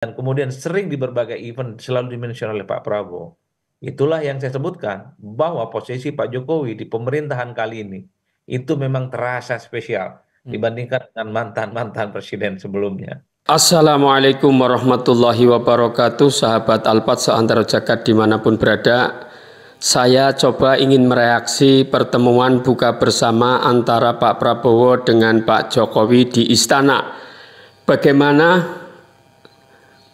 dan kemudian sering di berbagai event selalu dimention oleh Pak Prabowo. Itulah yang saya sebutkan bahwa posisi Pak Jokowi di pemerintahan kali ini itu memang terasa spesial dibandingkan dengan mantan-mantan presiden sebelumnya. Assalamualaikum warahmatullahi wabarakatuh, sahabat Alpat seantero jagat dimanapun berada. Saya coba ingin mereaksi pertemuan buka bersama antara Pak Prabowo dengan Pak Jokowi di Istana. Bagaimana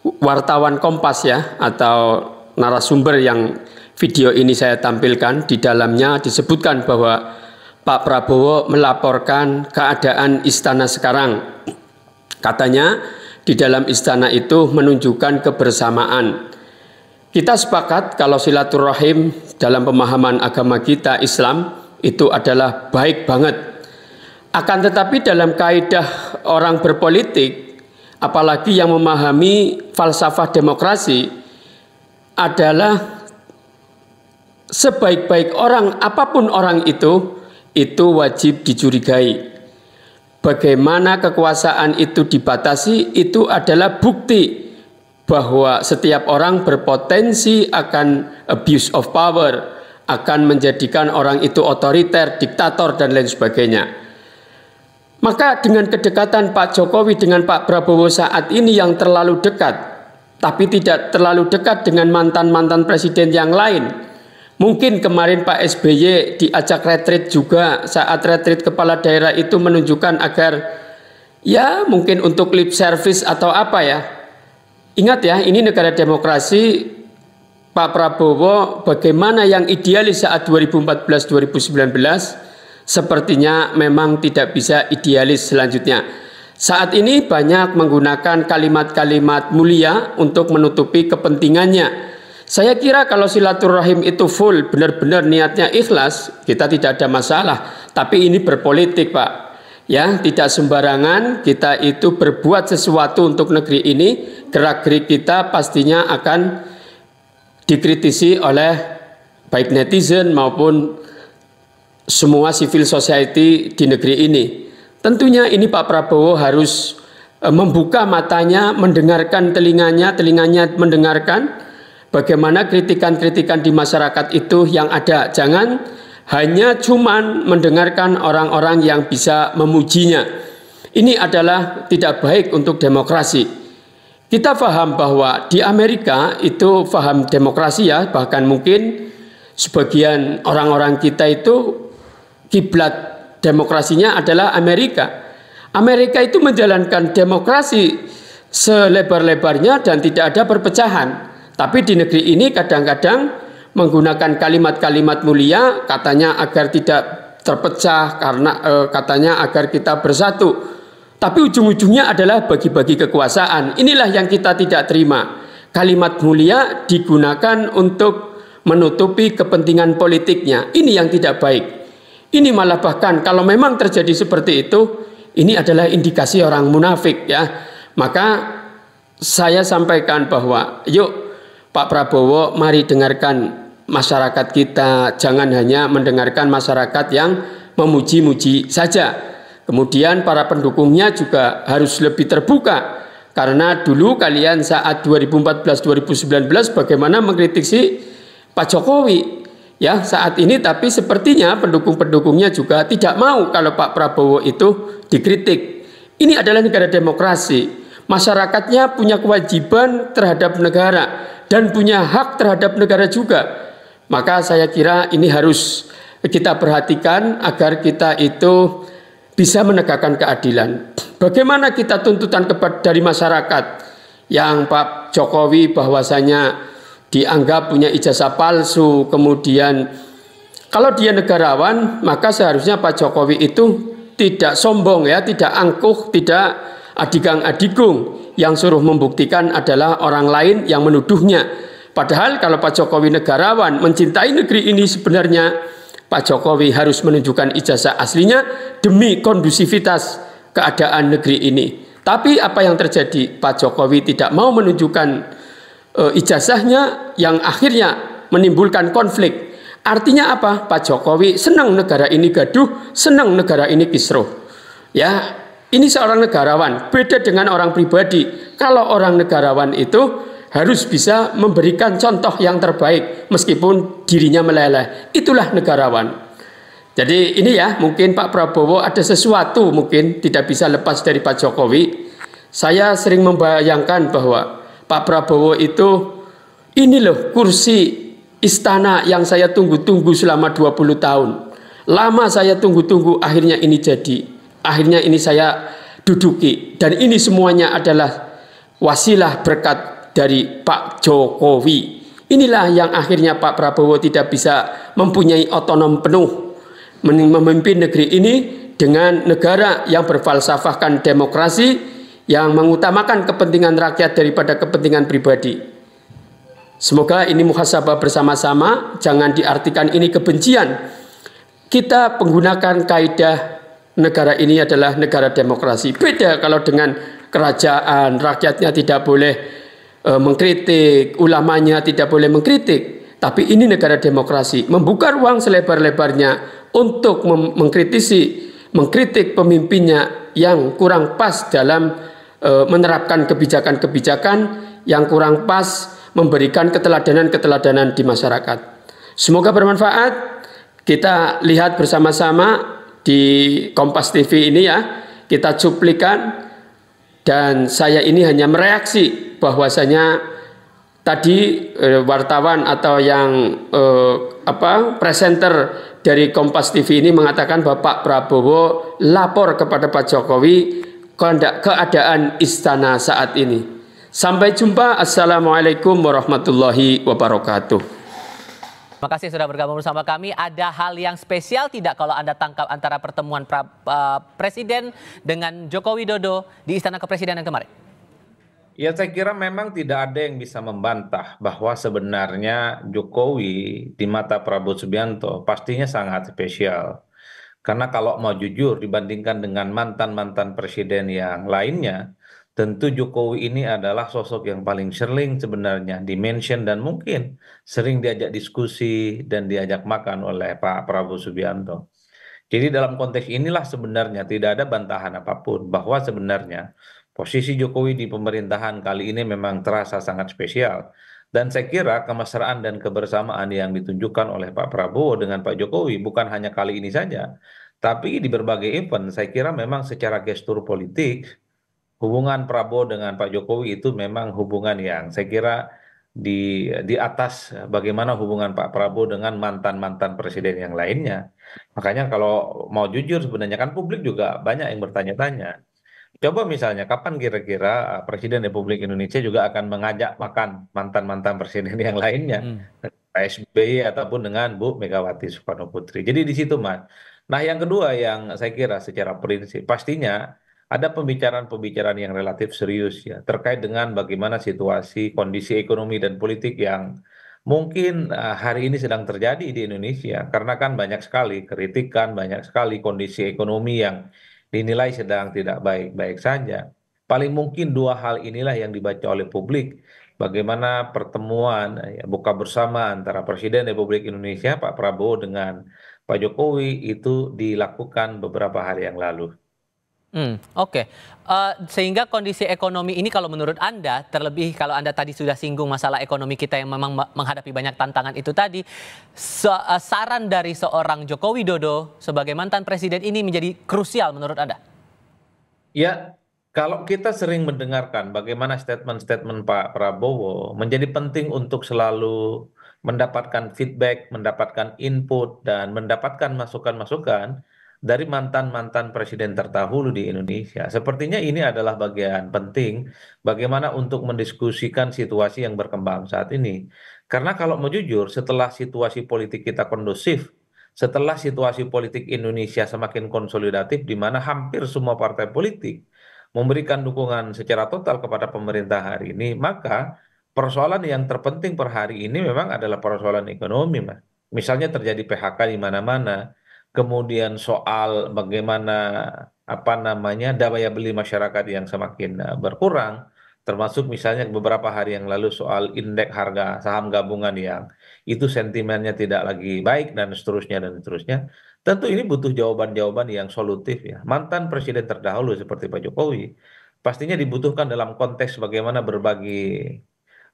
wartawan Kompas ya, atau narasumber yang video ini saya tampilkan, di dalamnya disebutkan bahwa Pak Prabowo melaporkan keadaan istana sekarang. Katanya di dalam istana itu menunjukkan kebersamaan. Kita sepakat kalau silaturahim dalam pemahaman agama kita Islam itu adalah baik banget. Akan tetapi dalam kaidah orang berpolitik, apalagi yang memahami falsafah demokrasi, adalah sebaik-baik orang, apapun orang itu wajib dicurigai. Bagaimana kekuasaan itu dibatasi, itu adalah bukti bahwa setiap orang berpotensi akan abuse of power, akan menjadikan orang itu otoriter, diktator, dan lain sebagainya. Maka dengan kedekatan Pak Jokowi dengan Pak Prabowo saat ini yang terlalu dekat, tapi tidak terlalu dekat dengan mantan-mantan presiden yang lain. Mungkin kemarin Pak SBY diajak retreat juga, saat retreat kepala daerah itu menunjukkan agar ya mungkin untuk lip service atau apa ya. Ingat ya, ini negara demokrasi. Pak Prabowo bagaimana yang idealis saat 2014-2019 sepertinya memang tidak bisa idealis selanjutnya. Saat ini banyak menggunakan kalimat-kalimat mulia untuk menutupi kepentingannya. Saya kira kalau silaturahim itu full, benar-benar niatnya ikhlas, kita tidak ada masalah. Tapi ini berpolitik, Pak. Ya, tidak sembarangan kita itu berbuat sesuatu untuk negeri ini, gerak-gerik kita pastinya akan dikritisi oleh baik netizen maupun semua civil society di negeri ini. Tentunya ini Pak Prabowo harus membuka matanya, mendengarkan telinganya mendengarkan bagaimana kritikan-kritikan di masyarakat itu yang ada. Jangan hanya cuman mendengarkan orang-orang yang bisa memujinya. Ini adalah tidak baik untuk demokrasi. Kita paham bahwa di Amerika itu paham demokrasi ya, bahkan mungkin sebagian orang-orang kita itu kiblat demokrasinya adalah Amerika. Amerika itu menjalankan demokrasi selebar-lebarnya dan tidak ada perpecahan. Tapi di negeri ini kadang-kadang menggunakan kalimat-kalimat mulia, katanya agar tidak terpecah, karena katanya agar kita bersatu. Tapi ujung-ujungnya adalah bagi-bagi kekuasaan. Inilah yang kita tidak terima. Kalimat mulia digunakan untuk menutupi kepentingan politiknya. Ini yang tidak baik. Ini malah bahkan kalau memang terjadi seperti itu, ini adalah indikasi orang munafik ya. Maka saya sampaikan bahwa yuk Pak Prabowo, mari dengarkan masyarakat kita, jangan hanya mendengarkan masyarakat yang memuji-muji saja. Kemudian para pendukungnya juga harus lebih terbuka, karena dulu kalian saat 2014-2019 bagaimana mengkritisi Pak Jokowi ya saat ini, tapi sepertinya pendukung-pendukungnya juga tidak mau kalau Pak Prabowo itu dikritik. Ini adalah negara demokrasi, masyarakatnya punya kewajiban terhadap negara dan punya hak terhadap negara juga. Maka saya kira ini harus kita perhatikan agar kita itu bisa menegakkan keadilan. Bagaimana kita tuntutan dari masyarakat yang Pak Jokowi bahwasanya dianggap punya ijazah palsu, kemudian kalau dia negarawan maka seharusnya Pak Jokowi itu tidak sombong ya, tidak angkuh, tidak adigang-adigung. Yang suruh membuktikan adalah orang lain yang menuduhnya. Padahal kalau Pak Jokowi negarawan, mencintai negeri ini, sebenarnya Pak Jokowi harus menunjukkan ijazah aslinya demi kondusivitas keadaan negeri ini. Tapi apa yang terjadi? Pak Jokowi tidak mau menunjukkan ijazahnya, yang akhirnya menimbulkan konflik. Artinya apa? Pak Jokowi senang negara ini gaduh, senang negara ini kisruh. Ya, Ini seorang negarawan, beda dengan orang pribadi. Kalau orang negarawan itu harus bisa memberikan contoh yang terbaik meskipun dirinya meleleh. Itulah negarawan. Jadi ini ya, mungkin Pak Prabowo ada sesuatu mungkin tidak bisa lepas dari Pak Jokowi. Saya sering membayangkan bahwa Pak Prabowo itu ini loh kursi istana yang saya tunggu-tunggu selama 20 tahun. Lama saya tunggu-tunggu, akhirnya ini jadi. Akhirnya ini saya duduki. Dan ini semuanya adalah wasilah berkat dari Pak Jokowi. Inilah yang akhirnya Pak Prabowo tidak bisa mempunyai otonom penuh memimpin negeri ini dengan negara yang berfalsafahkan demokrasi, yang mengutamakan kepentingan rakyat daripada kepentingan pribadi. Semoga ini muhasabah bersama-sama, jangan diartikan ini kebencian. Kita menggunakan kaidah negara ini adalah negara demokrasi. Beda kalau dengan kerajaan, rakyatnya tidak boleh mengkritik, ulamanya tidak boleh mengkritik. Tapi ini negara demokrasi, membuka ruang selebar-lebarnya untuk mengkritik pemimpinnya yang kurang pas dalam menerapkan kebijakan-kebijakan yang kurang pas, memberikan keteladanan-keteladanan di masyarakat. Semoga bermanfaat. Kita lihat bersama-sama di Kompas TV ini ya, kita cuplikan, dan saya ini hanya mereaksi bahwasanya tadi wartawan atau yang presenter dari Kompas TV ini mengatakan bahwa Pak Prabowo lapor kepada Pak Jokowi keadaan istana saat ini. Sampai jumpa. Assalamualaikum warahmatullahi wabarakatuh. Terima kasih sudah bergabung bersama kami. Ada hal yang spesial tidak kalau Anda tangkap antara pertemuan Presiden dengan Joko Widodo di Istana Kepresidenan kemarin? Ya, saya kira memang tidak ada yang bisa membantah bahwa sebenarnya Jokowi di mata Prabowo Subianto pastinya sangat spesial. Karena kalau mau jujur dibandingkan dengan mantan-mantan presiden yang lainnya, tentu Jokowi ini adalah sosok yang paling sering sebenarnya di-mention dan mungkin sering diajak diskusi dan diajak makan oleh Pak Prabowo Subianto. Jadi dalam konteks inilah sebenarnya tidak ada bantahan apapun bahwa sebenarnya posisi Jokowi di pemerintahan kali ini memang terasa sangat spesial. Dan saya kira kemesraan dan kebersamaan yang ditunjukkan oleh Pak Prabowo dengan Pak Jokowi bukan hanya kali ini saja, tapi di berbagai event saya kira memang secara gestur politik hubungan Prabowo dengan Pak Jokowi itu memang hubungan yang saya kira di atas bagaimana hubungan Pak Prabowo dengan mantan-mantan presiden yang lainnya. Makanya kalau mau jujur sebenarnya kan publik juga banyak yang bertanya-tanya. Coba misalnya kapan kira-kira Presiden Republik Indonesia juga akan mengajak makan mantan-mantan presiden yang lainnya, Pak SBY ataupun dengan Bu Megawati Soekarno Putri. Jadi di situ Mas. Nah yang kedua yang saya kira secara prinsip pastinya ada pembicaraan-pembicaraan yang relatif serius ya terkait dengan bagaimana situasi kondisi ekonomi dan politik yang mungkin hari ini sedang terjadi di Indonesia karena kan banyak sekali kritikan, banyak sekali kondisi ekonomi yang dinilai sedang tidak baik-baik saja. Paling mungkin dua hal inilah yang dibaca oleh publik. Bagaimana pertemuan ya, buka bersama antara Presiden Republik Indonesia Pak Prabowo dengan Pak Jokowi itu dilakukan beberapa hari yang lalu. Oke. Sehingga kondisi ekonomi ini kalau menurut Anda, terlebih kalau Anda tadi sudah singgung masalah ekonomi kita yang memang menghadapi banyak tantangan itu tadi, saran dari seorang Joko Widodo sebagai mantan presiden ini menjadi krusial menurut Anda? Ya, kalau kita sering mendengarkan bagaimana statement-statement Pak Prabowo menjadi penting untuk selalu mendapatkan feedback, mendapatkan input, dan mendapatkan masukan-masukan dari mantan-mantan presiden terdahulu di Indonesia. Sepertinya ini adalah bagian penting bagaimana untuk mendiskusikan situasi yang berkembang saat ini. Karena kalau mau jujur, setelah situasi politik kita kondusif, setelah situasi politik Indonesia semakin konsolidatif, di mana hampir semua partai politik memberikan dukungan secara total kepada pemerintah hari ini, maka persoalan yang terpenting per hari ini memang adalah persoalan ekonomi, Mas. Misalnya terjadi PHK di mana-mana, kemudian soal bagaimana daya beli masyarakat yang semakin berkurang, Termasuk misalnya beberapa hari yang lalu soal indeks harga saham gabungan yang itu sentimennya tidak lagi baik dan seterusnya dan seterusnya. Tentu ini butuh jawaban-jawaban yang solutif ya. Mantan presiden terdahulu seperti Pak Jokowi pastinya dibutuhkan dalam konteks bagaimana berbagi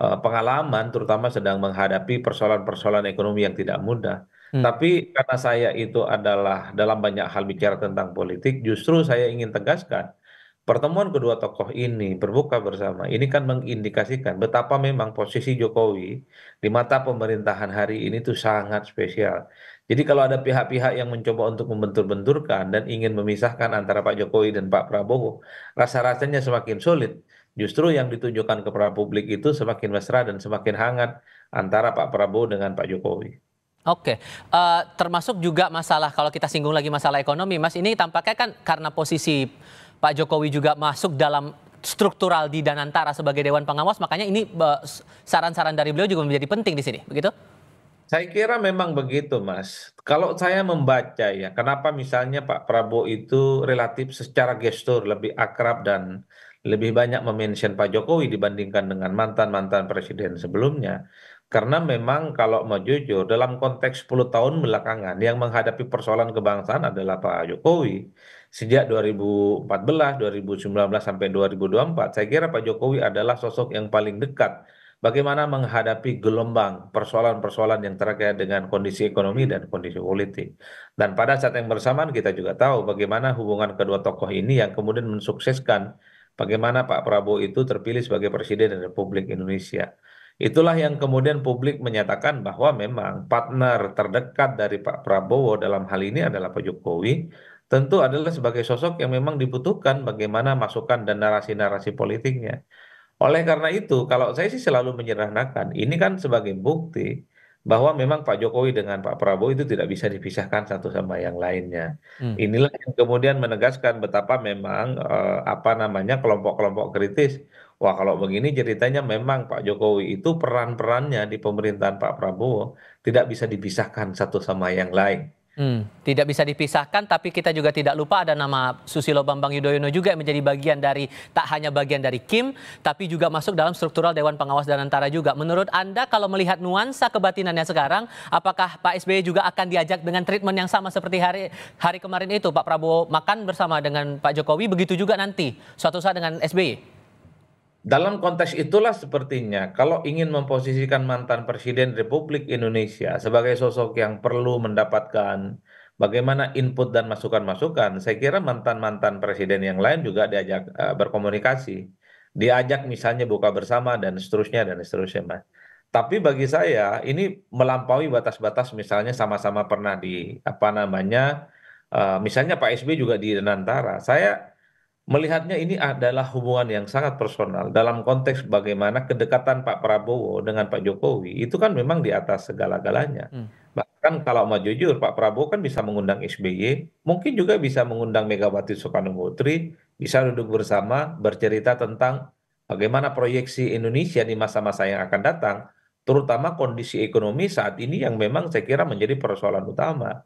pengalaman, terutama sedang menghadapi persoalan-persoalan ekonomi yang tidak mudah. Hmm. Tapi karena saya itu adalah dalam banyak hal bicara tentang politik, justru saya ingin tegaskan pertemuan kedua tokoh ini berbuka bersama. Ini kan mengindikasikan betapa memang posisi Jokowi di mata pemerintahan hari ini tuh sangat spesial. Jadi kalau ada pihak-pihak yang mencoba untuk membentur-benturkan dan ingin memisahkan antara Pak Jokowi dan Pak Prabowo, rasa-rasanya semakin sulit. Justru yang ditunjukkan kepada publik itu semakin mesra dan semakin hangat antara Pak Prabowo dengan Pak Jokowi. Oke, termasuk juga masalah kalau kita singgung lagi masalah ekonomi, Mas, ini tampaknya kan karena posisi Pak Jokowi juga masuk dalam struktural di Danantara sebagai Dewan Pengawas, makanya ini saran-saran dari beliau juga menjadi penting di sini, begitu? Saya kira memang begitu, Mas. Kalau saya membaca ya, kenapa misalnya Pak Prabowo itu relatif secara gestur lebih akrab dan lebih banyak memention Pak Jokowi dibandingkan dengan mantan-mantan presiden sebelumnya. Karena memang kalau mau jujur, dalam konteks 10 tahun belakangan yang menghadapi persoalan kebangsaan adalah Pak Jokowi. Sejak 2014, 2019 sampai 2024, saya kira Pak Jokowi adalah sosok yang paling dekat bagaimana menghadapi gelombang persoalan-persoalan yang terkait dengan kondisi ekonomi dan kondisi politik. Dan pada saat yang bersamaan kita juga tahu bagaimana hubungan kedua tokoh ini yang kemudian mensukseskan bagaimana Pak Prabowo itu terpilih sebagai Presiden Republik Indonesia. Itulah yang kemudian publik menyatakan bahwa memang partner terdekat dari Pak Prabowo dalam hal ini adalah Pak Jokowi. Tentu adalah sebagai sosok yang memang dibutuhkan bagaimana masukan dan narasi-narasi politiknya. Oleh karena itu, kalau saya sih selalu menyederhanakan, ini kan sebagai bukti bahwa memang Pak Jokowi dengan Pak Prabowo itu tidak bisa dipisahkan satu sama yang lainnya. Hmm. Inilah yang kemudian menegaskan betapa memang apa namanya kelompok-kelompok kritis. Wah, kalau begini ceritanya memang Pak Jokowi itu peran-perannya di pemerintahan Pak Prabowo tidak bisa dipisahkan satu sama yang lain. Tidak bisa dipisahkan, tapi kita juga tidak lupa ada nama Susilo Bambang Yudhoyono juga yang menjadi bagian dari, tak hanya bagian dari Kim, tapi juga masuk dalam struktural Dewan Pengawas Danantara juga. Menurut Anda kalau melihat nuansa kebatinannya sekarang, apakah Pak SBY juga akan diajak dengan treatment yang sama seperti hari kemarin itu, Pak Prabowo makan bersama dengan Pak Jokowi, begitu juga nanti suatu saat dengan SBY? Dalam konteks itulah sepertinya kalau ingin memposisikan mantan Presiden Republik Indonesia sebagai sosok yang perlu mendapatkan bagaimana input dan masukan-masukan, saya kira mantan-mantan presiden yang lain juga diajak berkomunikasi. Diajak misalnya buka bersama dan seterusnya, Mas. Tapi bagi saya ini melampaui batas-batas misalnya sama-sama pernah di apa namanya misalnya Pak SBY juga di Nantara. Saya melihatnya ini adalah hubungan yang sangat personal dalam konteks bagaimana kedekatan Pak Prabowo dengan Pak Jokowi itu kan memang di atas segala-galanya. Hmm. Bahkan kalau mau jujur, Pak Prabowo kan bisa mengundang SBY, mungkin juga bisa mengundang Megawati Soekarno Putri, bisa duduk bersama bercerita tentang bagaimana proyeksi Indonesia di masa-masa yang akan datang, terutama kondisi ekonomi saat ini yang memang saya kira menjadi persoalan utama.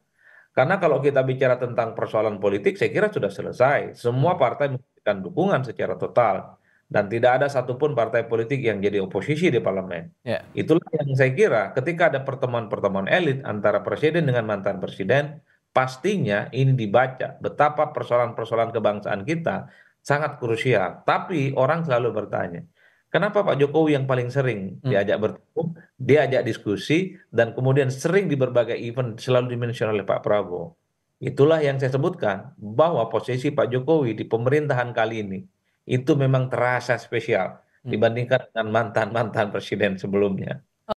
Karena kalau kita bicara tentang persoalan politik, saya kira sudah selesai. Semua Hmm. partai memberikan dukungan secara total. Dan tidak ada satupun partai politik yang jadi oposisi di parlemen. Ya. Itulah yang saya kira ketika ada pertemuan-pertemuan elit antara presiden dengan mantan presiden, pastinya ini dibaca betapa persoalan-persoalan kebangsaan kita sangat krusial. Tapi orang selalu bertanya, kenapa Pak Jokowi yang paling sering Hmm. diajak bertemu, diajak diskusi, dan kemudian sering di berbagai event selalu dimention oleh Pak Prabowo. Itulah yang saya sebutkan bahwa posisi Pak Jokowi di pemerintahan kali ini itu memang terasa spesial Hmm. dibandingkan dengan mantan-mantan presiden sebelumnya.